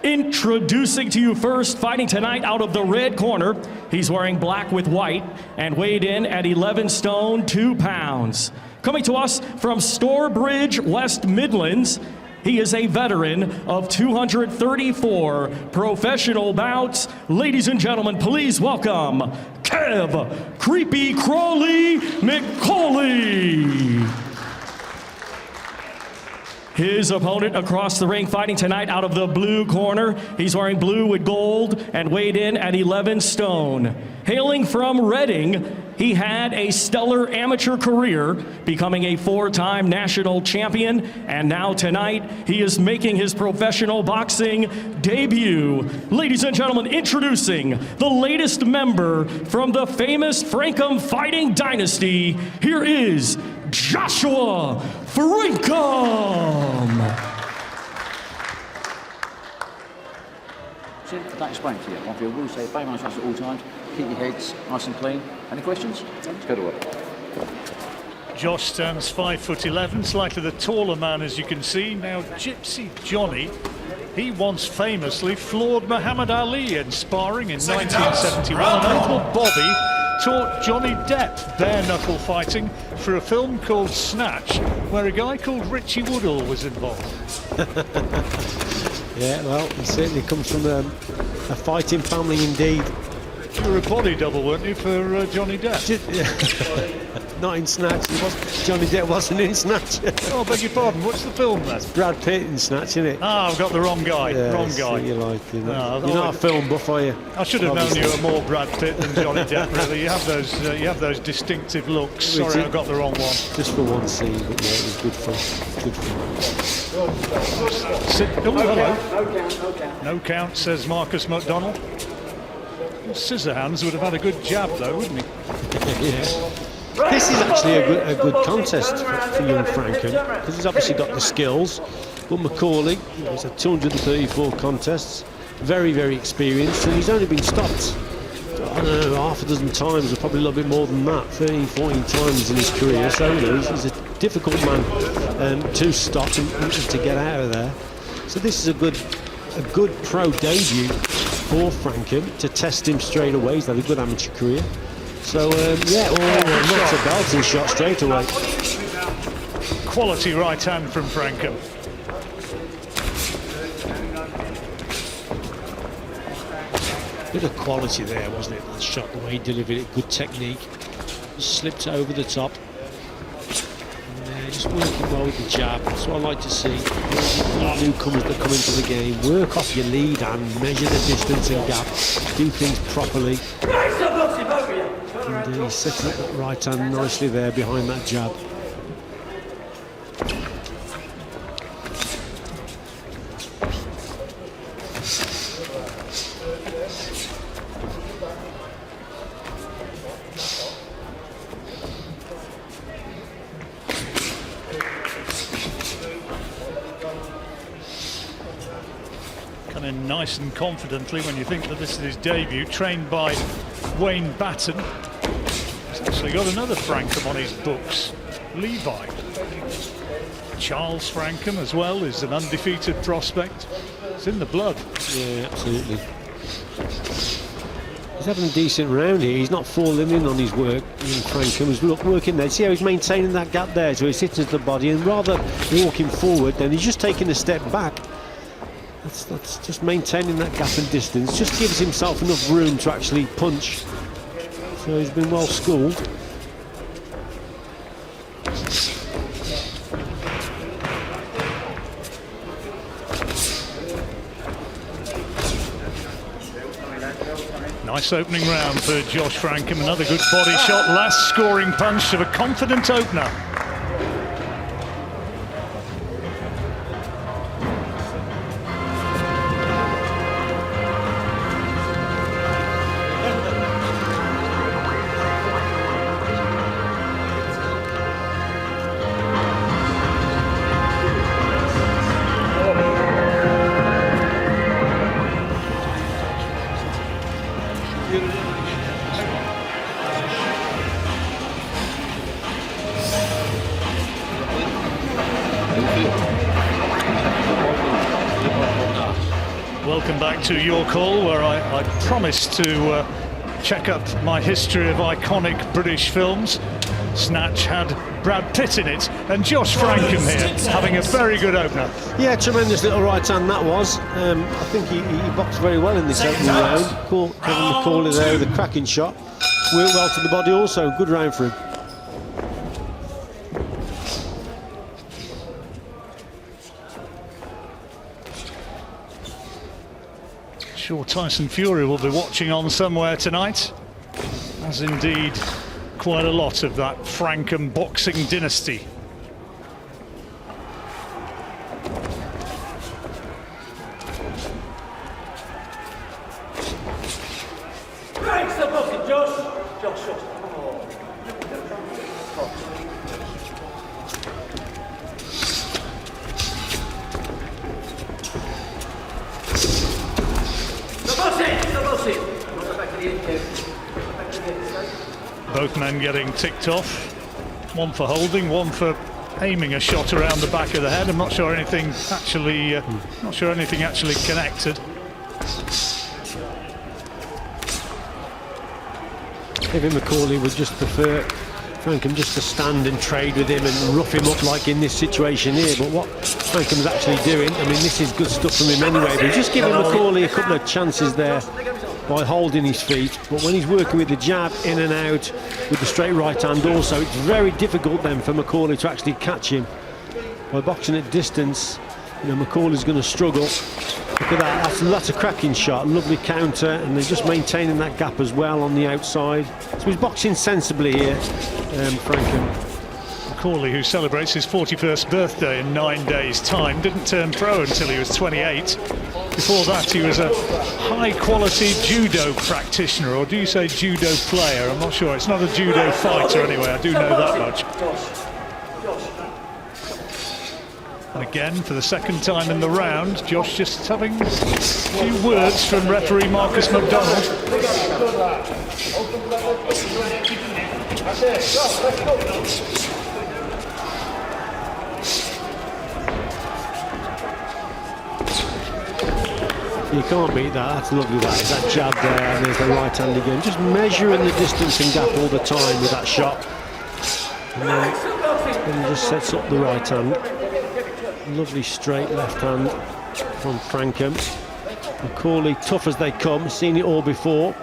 Introducing to you first, fighting tonight out of the red corner. He's wearing black with white and weighed in at 11 stone, 2 pounds. Coming to us from Stourbridge, West Midlands, he is a veteran of 234 professional bouts. Ladies and gentlemen, please welcome Kev Creepy Crawly McCauley. His opponent across the ring fighting tonight out of the blue corner. He's wearing blue with gold and weighed in at 11 stone. Hailing from Reading, he had a stellar amateur career, becoming a 4-time national champion, and now tonight he is making his professional boxing debut. Ladies and gentlemen, introducing the latest member from the famous Frankham fighting dynasty, here is Joshua Frankham. That explain to you. One for your rules say bang on shots at all times. Keep your heads nice and clean. Any questions? Let's go to work. Josh stands 5'11", slightly the taller man, as you can see. Now, Gypsy Johnny, he once famously floored Muhammad Ali in sparring in 1971. And Uncle Bobby taught Johnny Depp bare-knuckle fighting for a film called Snatch, where a guy called Richie Woodall was involved. Yeah, well, he certainly comes from a fighting family indeed. You were a body double, weren't you, for Johnny Depp? Not in Snatch. Johnny Depp wasn't in Snatch. Oh, I beg your pardon. What's the film then? Brad Pitt in Snatch, isn't it? Ah, I've got the wrong guy. Yeah, wrong guy. You're you're No, not a film buff, are you? I should have known you were more Brad Pitt than Johnny Depp. Really, you have those distinctive looks. Sorry, I got the wrong one. Just for one scene, but yeah, it was good fun. Good fun. Hello. No count, says Marcus McDonald. Scissorhands would have had a good jab though, wouldn't he? Yes. This is actually a good contest for young Frankham, because he's obviously got the skills. But McCauley, he's had 234 contests, very, very experienced, and he's only been stopped, I don't know, half a dozen times, or probably a little bit more than that, 13, 14 times in his career. So you know, he's a difficult man to stop and to get out of there. So this is a good pro debut for Frankham to test him straight away. He's had a good amateur career. So yeah, not a belting shot straight away. Quality right hand from Frankham. Bit of quality there, wasn't it? That shot, the way he delivered it, good technique. Slipped over the top. Just working well with the jab. That's what I like to see. Newcomers that come into the game, work off your lead hand, measure the distance and gap, do things properly. And he's setting up that right hand nicely there behind that jab. Coming nice and confidently when you think that this is his debut, trained by Wayne Batten. He's actually got another Frankham on his books, Levi. Charles Frankham as well is an undefeated prospect. It's in the blood. Yeah, absolutely. He's having a decent round here. He's not falling in on his work. Frankham is working there. See how he's maintaining that gap there, so he's hitting to the body, and rather walking forward, then he's just taking a step back. That's just maintaining that gap and distance. Just gives himself enough room to actually punch. So he's been well schooled. Nice opening round for Josh Frankham. Another good body shot. Last scoring punch of a confident opener. Welcome back to Your Call, where I promised to check up my history of iconic British films. Snatch had Brad Pitt in it, and Josh Frankham here, having a very good opener. Yeah, tremendous little right hand that was. I think he boxed very well in this opening round. Kevin McCauley there with a cracking shot. Worked well to the body also, good round for him. Sure, Tyson Fury will be watching on somewhere tonight, as indeed quite a lot of that Frankham boxing dynasty. Thanks for booking, Josh. Josh, come on. Both men getting ticked off. One for holding, one for aiming a shot around the back of the head. I'm not sure anything actually connected. Kevin McCauley would just prefer Frankham just to stand and trade with him and rough him up like in this situation here, but what Frankham's actually doing, I mean, this is good stuff from him anyway, but he's just giving McCauley a couple of chances there by holding his feet, but when he's working with the jab in and out with the straight right hand also, it's very difficult then for McCauley to actually catch him. By boxing at distance, you know, McCauley's going to struggle. Look at that, that's a cracking shot, lovely counter, and they're just maintaining that gap as well on the outside. So he's boxing sensibly here, Frankham. McCauley, who celebrates his 41st birthday in 9 days' time, didn't turn pro until he was 28. Before that, he was a high-quality judo practitioner, or do you say judo player? I'm not sure. It's not a judo fighter anyway, I do know that much. And again, for the second time in the round, Josh just having a few words from referee Marcus McDonald. You can't beat that, that's lovely that is, that jab there, and there's the right hand again. Just measuring the distance and gap all the time with that shot. And then he just sets up the right hand. Lovely straight left hand from Frankham. McCauley, tough as they come, seen it all before.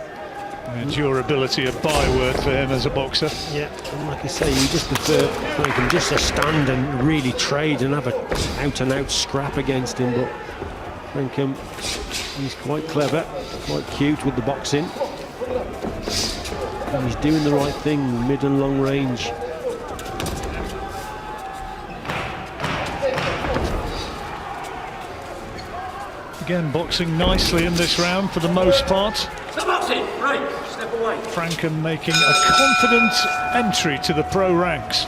And durability, a byword for him as a boxer. Yeah, and like I say, you just prefer Frankham just to stand and really trade and have an out-and-out scrap against him, but Frankham, he's quite clever, quite cute with the boxing. And he's doing the right thing, mid and long range. Again, boxing nicely in this round for the most part. Step boxing, right, step away. Frankham making a confident entry to the pro ranks.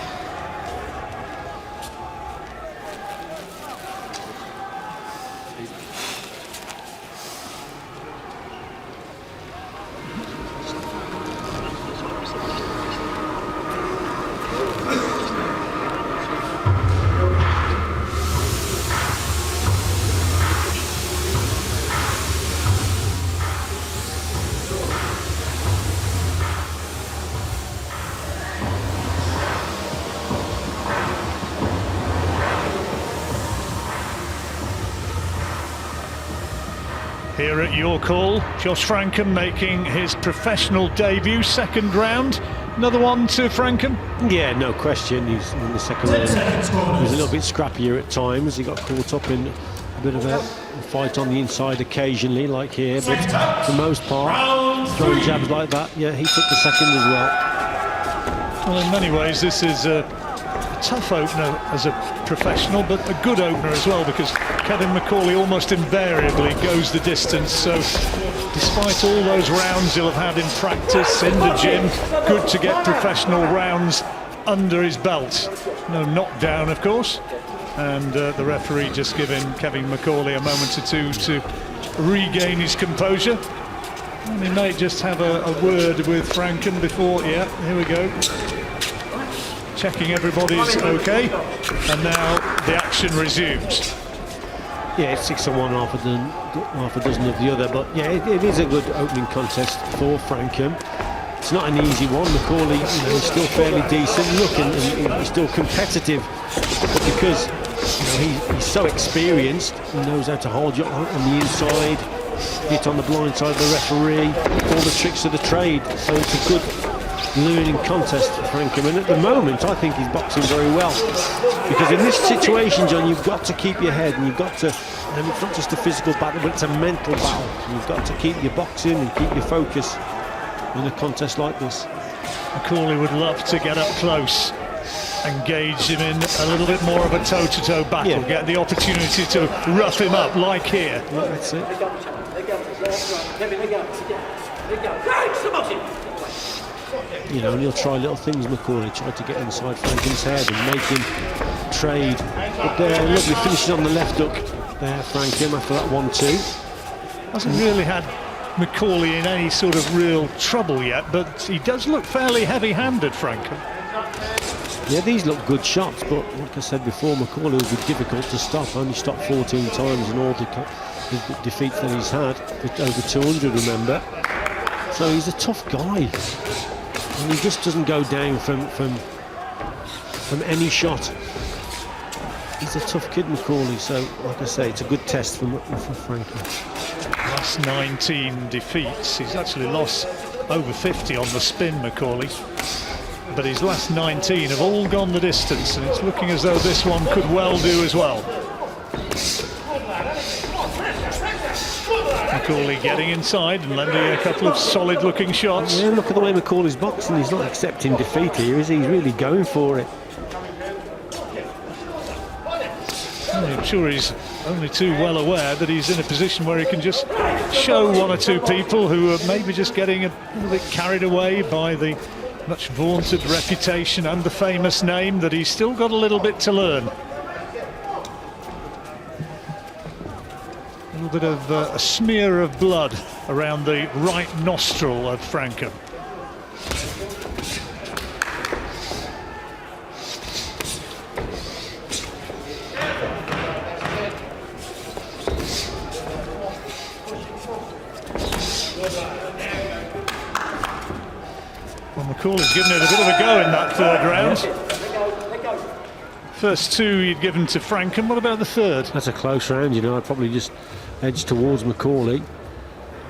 Here at Your Call, Josh Frankham making his professional debut, second round. Another one to Frankham? Yeah, no question. He's in the second round. He was a little bit scrappier at times. He got caught up in a bit of a fight on the inside occasionally, like here, but for the most part, throwing jabs like that, yeah, he took the second as well. Well, in many ways, this is a tough opener as a professional, but a good opener as well, because Kevin McCauley almost invariably goes the distance. So despite all those rounds he'll have had in practice in the gym, good to get professional rounds under his belt. No knockdown, of course, and the referee just giving Kevin McCauley a moment or two to regain his composure. And he may just have a word with Frankham before. Yeah, here we go. Checking everybody's okay, and now the action resumes. Yeah, it's 6 on one, half a dozen of the other. But yeah, it is a good opening contest for Frankham. It's not an easy one. McCauley, you know, is still fairly decent looking and he's still competitive. But because he's so experienced, he knows how to hold you on the inside, hit on the blind side of the referee, all the tricks of the trade. So it's a good learning contest for Frankham. And at the moment, I think he's boxing very well. Because in this situation, John, you've got to keep your head and you've got to, it's not just a physical battle, but it's a mental battle. You've got to keep your boxing and keep your focus in a contest like this. McCauley would love to get up close, engage him in a little bit more of a toe-to-toe battle, get the opportunity to rough him up like here. Yeah, that's it. You know, and he'll try little things, McCauley, try to get inside Frankham's head and make him trade. But there, lovely finishing on the left hook there, Frankham, after that 1-2. Hasn't really had McCauley in any sort of real trouble yet, but he does look fairly heavy-handed, Frankham. Yeah, these look good shots, but like I said before, McCauley will be difficult to stop. Only stopped 14 times in all the defeats that he's had, over 200, remember. So he's a tough guy, and he just doesn't go down from any shot. He's a tough kid, McCauley, so like I say, it's a good test for Frankham. Last 19 defeats, he's actually lost over 50 on the spin, McCauley. But his last 19 have all gone the distance, and it's looking as though this one could well do as well. McCauley getting inside and landing a couple of solid-looking shots. Yeah, look at the way McCauley's boxing. He's not accepting defeat here, is he? He's really going for it. I'm sure he's only too well aware that he's in a position where he can just show one or two people who are maybe just getting a little bit carried away by the much vaunted reputation and the famous name, that he's still got a little bit to learn. A little bit of a smear of blood around the right nostril of Frankham. Well, McCauley's given it a bit of a go in that third round. First two you'd given to Frankham. What about the third? That's a close round, you know. I'd probably just edge towards McCauley.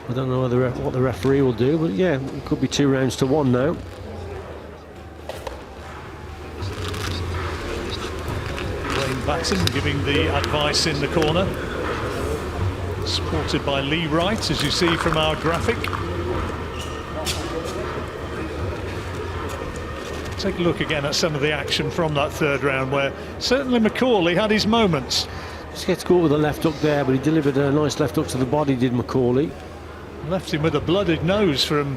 I don't know what the referee will do, but yeah, it could be 2 rounds to 1 now. Wayne Batten giving the advice in the corner, supported by Lee Wright, as you see from our graphic. Take a look again at some of the action from that third round, where certainly McCauley had his moments. Just gets caught with a left hook there, but he delivered a nice left hook to the body, did McCauley. Left him with a blooded nose from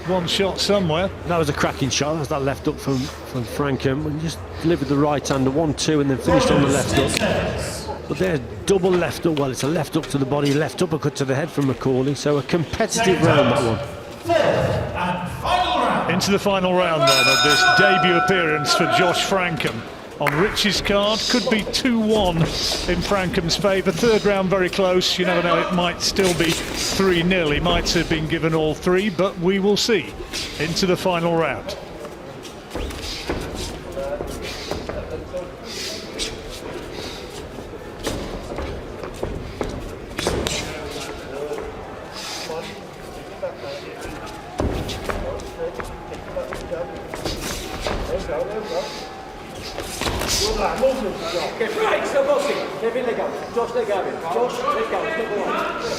one shot somewhere. That was a cracking shot. That was that left hook from Frankham. He just delivered the right hand, a 1-2, and then finished on the left hook. But there's double left hook. Well, it's a left hook to the body, left uppercut to the head from McCauley. So a competitive round, that one. Into the final round then of this debut appearance for Josh Frankham. On Rich's card, could be 2-1 in Frankham's favour. Third round very close. You never know, it might still be 3-0. He might have been given all 3, but we will see. Into the final round.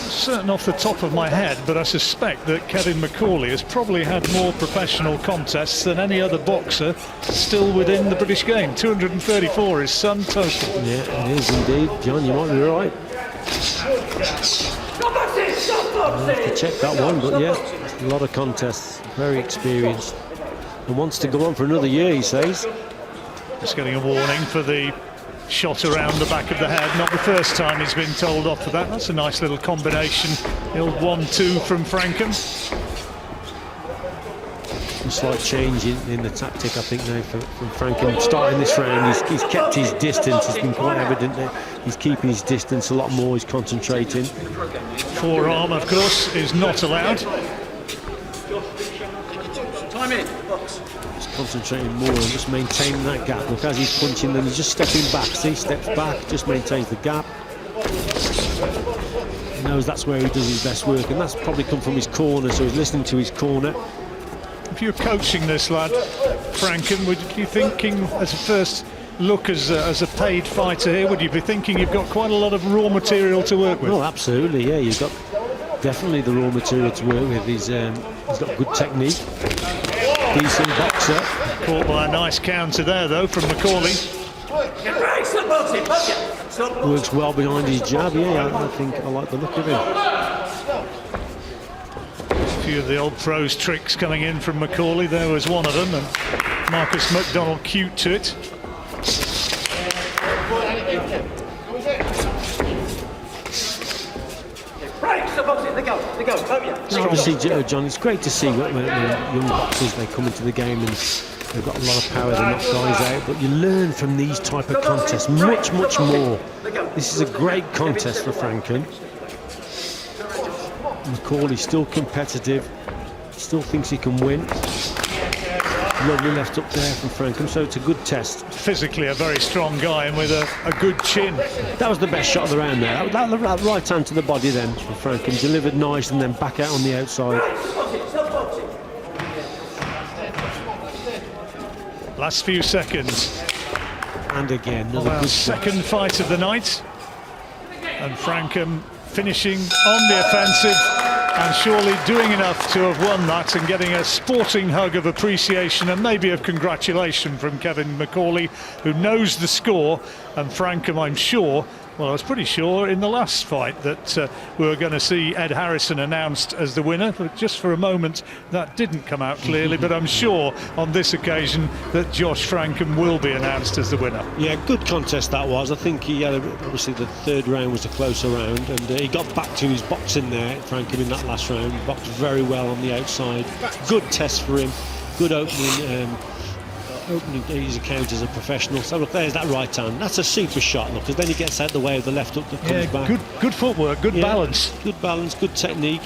Certain off the top of my head, but I suspect that Kevin McCauley has probably had more professional contests than any other boxer still within the British game. 234 is sum total. Yeah, it is indeed. John, you might be right. I'll have to check that one, but yeah, a lot of contests, very experienced, and wants to go on for another year, he says. Just getting a warning for the shot around the back of the head. Not the first time he's been told off for that. That's a nice little combination. The old 1-2 from Frankham. A slight change in the tactic, I think, now from Frankham. Starting this round, he's kept his distance. It's been quite evident that he's keeping his distance a lot more. He's concentrating. Forearm, of course, is not allowed. Time in. Box. He's concentrating more and just maintaining that gap. Look, as he's punching them, he's just stepping back. See, steps back, just maintains the gap. He knows that's where he does his best work, and that's probably come from his corner, so he's listening to his corner. If you're coaching this lad, Frankham, would you be thinking, as a first look as a paid fighter here, would you be thinking you've got quite a lot of raw material to work with? Oh, absolutely, yeah. You've got definitely the raw material to work with. He's got good technique, decent boxer. Caught by a nice counter there, though, from McCauley. Works well behind his jab, yeah. I think I like the look of him. A few of the old pros tricks coming in from McCauley. There was one of them, and Marcus McDonald cute to it. Obviously, John, it's great to see when young boxers, they come into the game and they've got a lot of power, they knock guys out, but you learn from these type of contests much more. This is a great contest for Frankham. McCauley still competitive, still thinks he can win. Lovely left up there from Frankham, so it's a good test. Physically a very strong guy and with a good chin. That was the best shot of the round there. That right hand to the body then from Frankham, delivered nice and then back out on the outside. Last few seconds. And again, another Our good second shot. fight of the night. And Frankham finishing on the offensive and surely doing enough to have won that and getting a sporting hug of appreciation and maybe of congratulation from Kevin McCauley, who knows the score. And Frankham, I'm sure, well, I was pretty sure in the last fight that we were going to see Ed Harrison announced as the winner, but just for a moment that didn't come out clearly. But I'm sure on this occasion that Josh Frankham will be announced as the winner. Yeah, good contest that was. I think he had obviously the third round was a closer round, and he got back to his boxing there, Frankham, in that last round. He boxed very well on the outside. Good test for him. Good opening his account as a professional. So look, there's that right hand. That's a super shot, look, because then he gets out the way of the left hook that comes back. Good footwork, good balance. Good balance, good technique.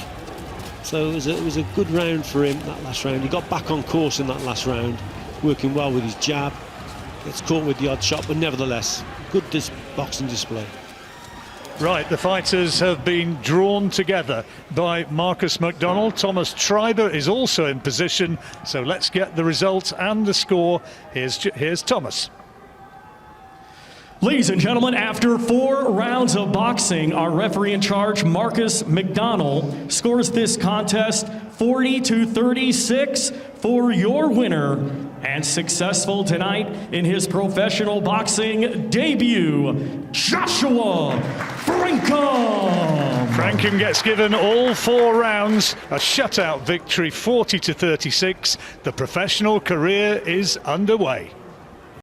So it was a good round for him, that last round. He got back on course in that last round, working well with his jab. Gets caught with the odd shot, but nevertheless, good boxing display. Right, the fighters have been drawn together by Marcus McDonald. Thomas Treiber is also in position, so let's get the result and the score. Here's Thomas. Ladies and gentlemen, after 4 rounds of boxing, our referee in charge, Marcus McDonald, scores this contest 40-36 for your winner and successful tonight in his professional boxing debut, Joshua Frankham. Frankham gets given all 4 rounds, a shutout victory, 40-36. The professional career is underway.